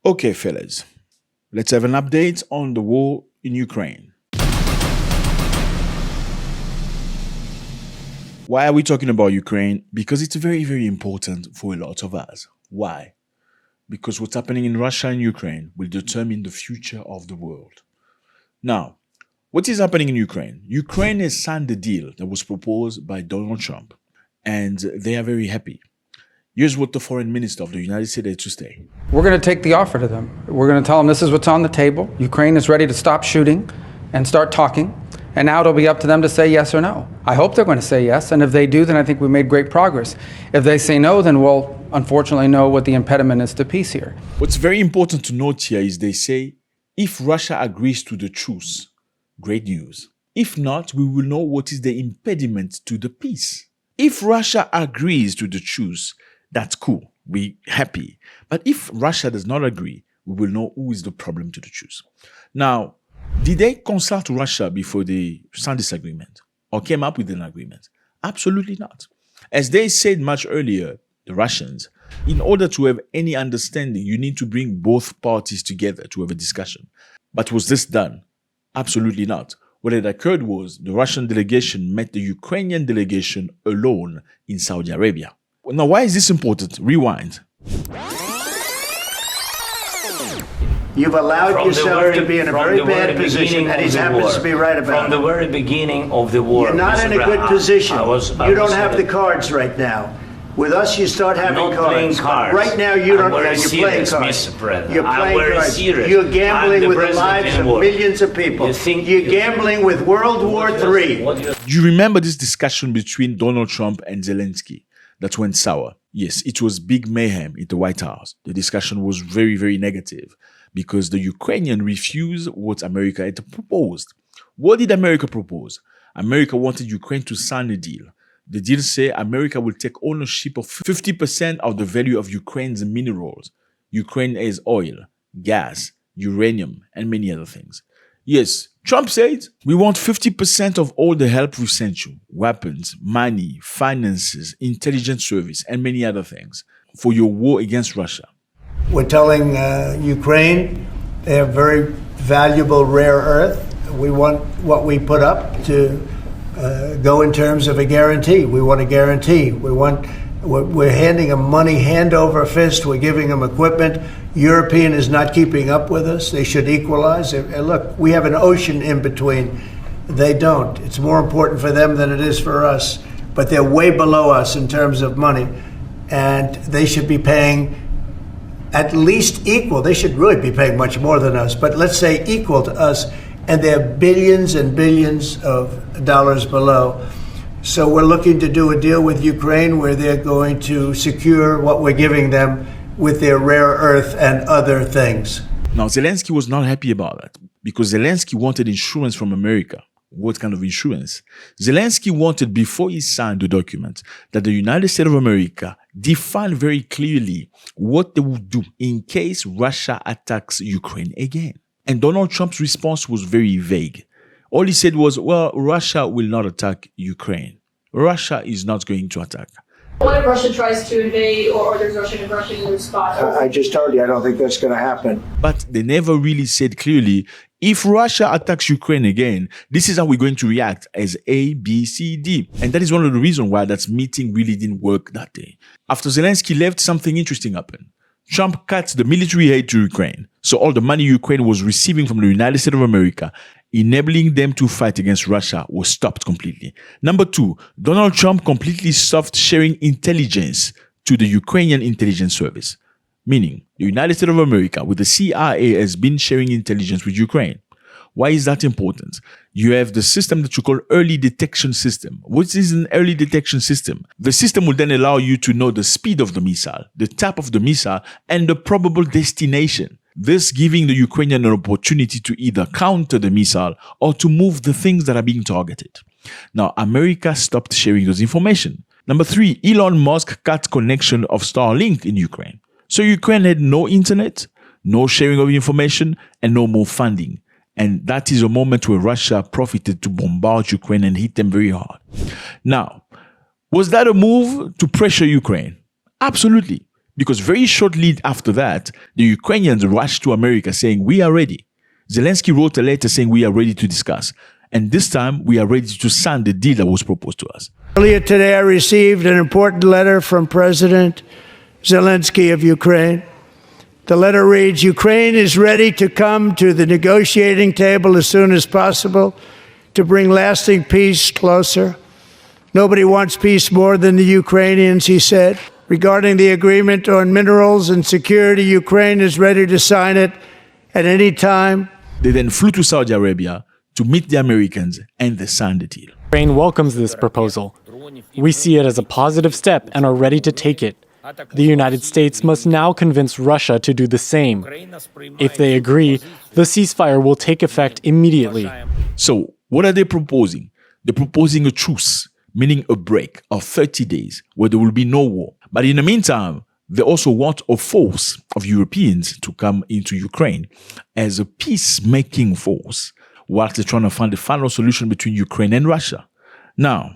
Okay, fellas, let's have an update on the war in Ukraine. Why are we talking about Ukraine? Because it's very, very important for a lot of us. Why? Because what's happening in Russia and Ukraine will determine the future of the world. Now, what is happening in Ukraine? Ukraine has signed the deal that was proposed by Donald Trump, and they are very happy. Here's what the foreign minister of the United States had to say. We're going to take the offer to them. We're going to tell them this is what's on the table. Ukraine is ready to stop shooting and start talking. And now it'll be up to them to say yes or no. I hope they're going to say yes. And if they do, then I think we made great progress. If they say no, then we'll unfortunately know what the impediment is to peace here. What's very important to note here is they say, if Russia agrees to the truce, great news. If not, we will know what is the impediment to the peace. If Russia agrees to the truce, that's cool. We're happy. But if Russia does not agree, we will know who is the problem to the truce. Now, did they consult Russia before they signed this agreement or came up with an agreement? Absolutely not. As they said much earlier, the Russians, in order to have any understanding, you need to bring both parties together to have a discussion. But was this done? Absolutely not. What had occurred was the Russian delegation met the Ukrainian delegation alone in Saudi Arabia. Now, why is this important? Rewind. You've allowed yourself to be in a very bad position, and he happens to be right about it. From the very beginning of the war. You're not in a good position. You don't have the cards right now. With us, you start having cards. Right now, you don't. You're playing cards. You're playing cards. You're gambling with the lives of millions of people. You're gambling with World War III. Do you remember this discussion between Donald Trump and Zelensky that went sour? Yes, it was big mayhem in the White House. The discussion was very, very negative because the Ukrainian refused what America had proposed. What did America propose? America wanted Ukraine to sign a deal. The deal said America will take ownership of 50% of the value of Ukraine's minerals. Ukraine has oil, gas, uranium, and many other things. Yes, Trump said, we want 50% of all the help we sent you, weapons, money, finances, intelligence service, and many other things for your war against Russia. We're telling Ukraine they have very valuable rare earth. We want what we put up to go in terms of a guarantee. We want a guarantee. We're handing them money hand over fist. We're giving them equipment. European is not keeping up with us. They should equalize. Look, we have an ocean in between. They don't. It's more important for them than it is for us. But they're way below us in terms of money. And they should be paying at least equal. They should really be paying much more than us. But let's say equal to us. And they're billions and billions of dollars below. So we're looking to do a deal with Ukraine where they're going to secure what we're giving them with their rare earth and other things. Now, Zelensky was not happy about that because Zelensky wanted insurance from America. What kind of insurance? Zelensky wanted, before he signed the document, that the United States of America define very clearly what they would do in case Russia attacks Ukraine again. And Donald Trump's response was very vague. All he said was, well, Russia will not attack Ukraine. Russia is not going to attack. What if Russia tries to invade or there's Russian aggression in the spot? I just told you, I don't think that's going to happen. But they never really said clearly, if Russia attacks Ukraine again, this is how we're going to react as A, B, C, D. And that is one of the reasons why that meeting really didn't work that day. After Zelensky left, something interesting happened. Trump cut the military aid to Ukraine. So all the money Ukraine was receiving from the United States of America, enabling them to fight against Russia, was stopped completely. Number two, Donald Trump completely stopped sharing intelligence to the Ukrainian intelligence service. Meaning, the United States of America with the CIA has been sharing intelligence with Ukraine. Why is that important? You have the system that you call early detection system. What is an early detection system? The system will then allow you to know the speed of the missile, the type of the missile, and the probable destination. This giving the Ukrainian an opportunity to either counter the missile or to move the things that are being targeted. Now, America stopped sharing those information. Number three, Elon Musk cut connection of Starlink in Ukraine. So Ukraine had no internet, no sharing of information, and no more funding. And that is a moment where Russia profited to bombard Ukraine and hit them very hard. Now, was that a move to pressure Ukraine? Absolutely. Because very shortly after that, the Ukrainians rushed to America saying, we are ready. Zelensky wrote a letter saying we are ready to discuss. And this time, we are ready to sign the deal that was proposed to us. Earlier today, I received an important letter from President Zelensky of Ukraine. The letter reads, Ukraine is ready to come to the negotiating table as soon as possible to bring lasting peace closer. Nobody wants peace more than the Ukrainians, he said. Regarding the agreement on minerals and security, Ukraine is ready to sign it at any time. They then flew to Saudi Arabia to meet the Americans and they signed the deal. Ukraine welcomes this proposal. We see it as a positive step and are ready to take it. The United States must now convince Russia to do the same. If they agree, the ceasefire will take effect immediately. So, what are they proposing? They're proposing a truce, meaning a break of 30 days where there will be no war. But in the meantime, they also want a force of Europeans to come into Ukraine as a peacemaking force whilst they're trying to find a final solution between Ukraine and Russia. Now,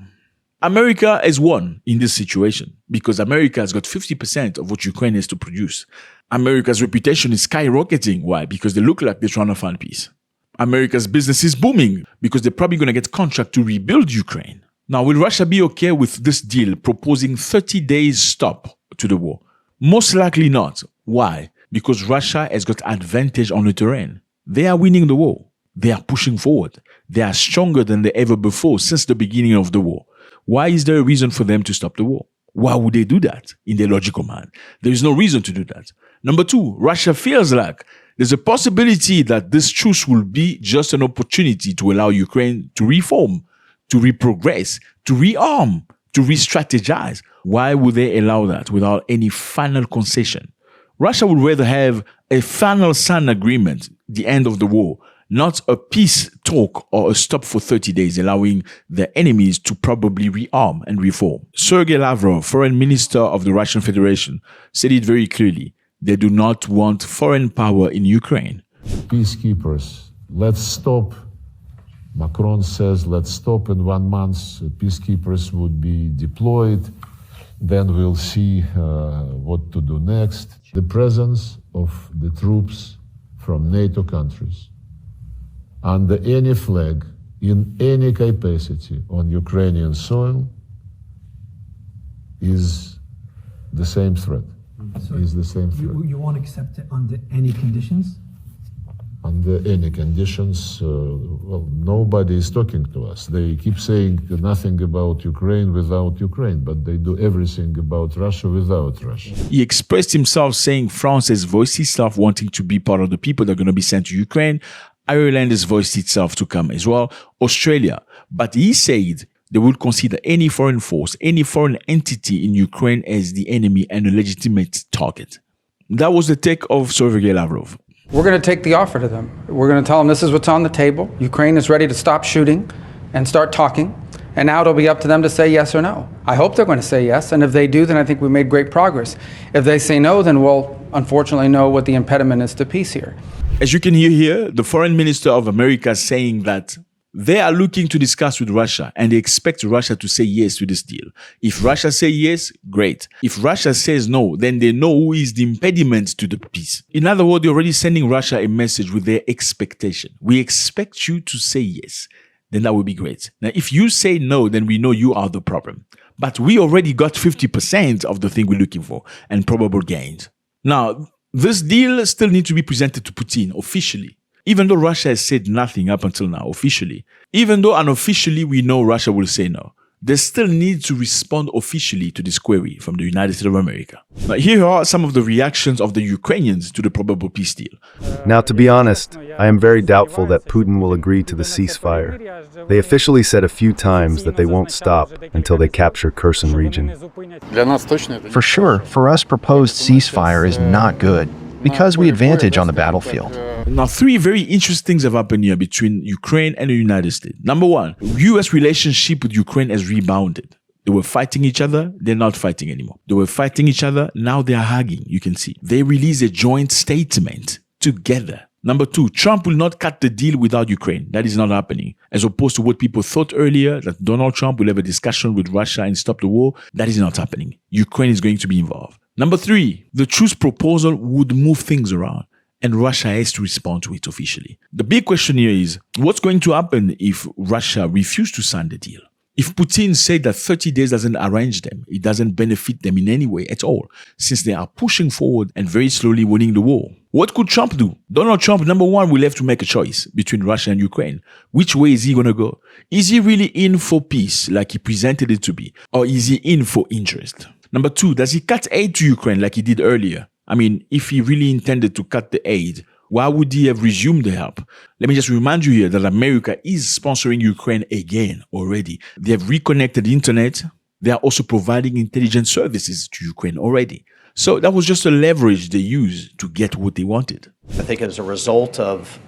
America has won in this situation because America has got 50% of what Ukraine has to produce. America's reputation is skyrocketing. Why? Because they look like they're trying to find peace. America's business is booming because they're probably going to get contract to rebuild Ukraine. Now, will Russia be okay with this deal proposing 30 days stop to the war? Most likely not. Why? Because Russia has got advantage on the terrain. They are winning the war. They are pushing forward. They are stronger than they ever before since the beginning of the war. Why is there a reason for them to stop the war? Why would they do that in their logical mind? There is no reason to do that. Number two, Russia feels like there's a possibility that this truce will be just an opportunity to allow Ukraine to reform, to reprogress, to rearm, to re-strategize. Why would they allow that without any final concession? Russia would rather have a final signed agreement, the end of the war, not a peace talk or a stop for 30 days, allowing their enemies to probably rearm and reform. Sergei Lavrov, foreign minister of the Russian Federation, said it very clearly. They do not want foreign power in Ukraine. Peacekeepers, let's stop. Macron says, let's stop in 1 month. Peacekeepers would be deployed. Then we'll see what to do next. The presence of the troops from NATO countries under any flag, in any capacity on Ukrainian soil is the same threat. You won't accept it under any conditions? Under any conditions, well, nobody is talking to us. They keep saying nothing about Ukraine without Ukraine, but they do everything about Russia without Russia. He expressed himself saying France has voiced itself wanting to be part of the people that are going to be sent to Ukraine. Ireland has voiced itself to come as well. Australia. But he said they would consider any foreign force, any foreign entity in Ukraine as the enemy and a legitimate target. That was the take of Sergei Lavrov. We're going to take the offer to them. We're going to tell them this is what's on the table. Ukraine is ready to stop shooting and start talking. And now it'll be up to them to say yes or no. I hope they're going to say yes. And if they do, then I think we made great progress. If they say no, then we'll unfortunately know what the impediment is to peace here. As you can hear here, the foreign minister of America saying that they are looking to discuss with Russia and they expect Russia to say yes to this deal. If Russia says yes, great. If Russia says no, then they know who is the impediment to the peace. In other words, they're already sending Russia a message with their expectation. We expect you to say yes. Then that would be great. Now, if you say no, then we know you are the problem. But we already got 50% of the thing we're looking for and probable gains. Now, this deal still needs to be presented to Putin officially. Even though Russia has said nothing up until now, officially. Even though unofficially we know Russia will say no. They still need to respond officially to this query from the United States of America. Now, here are some of the reactions of the Ukrainians to the probable peace deal. Now, to be honest, I am very doubtful that Putin will agree to the ceasefire. They officially said a few times that they won't stop until they capture Kherson region. For sure, for us, proposed ceasefire is not good because we advantage on the battlefield. Now, three very interesting things have happened here between Ukraine and the United States. Number one, U.S. relationship with Ukraine has rebounded. They were fighting each other, they're not fighting anymore. They were fighting each other, now they are hugging, you can see. They released a joint statement together. Number two, Trump will not cut the deal without Ukraine. That is not happening. As opposed to what people thought earlier, that Donald Trump will have a discussion with Russia and stop the war. That is not happening. Ukraine is going to be involved. Number 3, the truce proposal would move things around, and Russia has to respond to it officially. The big question here is, what's going to happen if Russia refuses to sign the deal? If Putin said that 30 days doesn't arrange them, it doesn't benefit them in any way at all, since they are pushing forward and very slowly winning the war. What could Trump do? Donald Trump, number 1, will have to make a choice between Russia and Ukraine. Which way is he going to go? Is he really in for peace like he presented it to be? Or is he in for interest? Number 2, does he cut aid to Ukraine like he did earlier? I mean, if he really intended to cut the aid, why would he have resumed the help? Let me just remind you here that America is sponsoring Ukraine again already. They have reconnected the internet. They are also providing intelligence services to Ukraine already. So that was just a leverage they used to get what they wanted. I think as a result of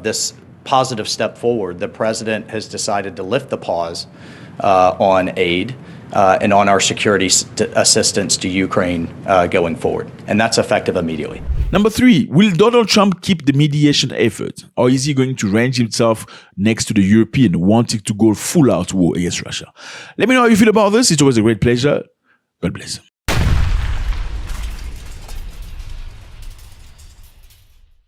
this positive step forward, the president has decided to lift the pause on aid and on our security assistance to Ukraine going forward. And that's effective immediately. Number 3, will Donald Trump keep the mediation effort, or is he going to range himself next to the European wanting to go full out war against Russia? Let me know how you feel about this. It's always a great pleasure. God bless.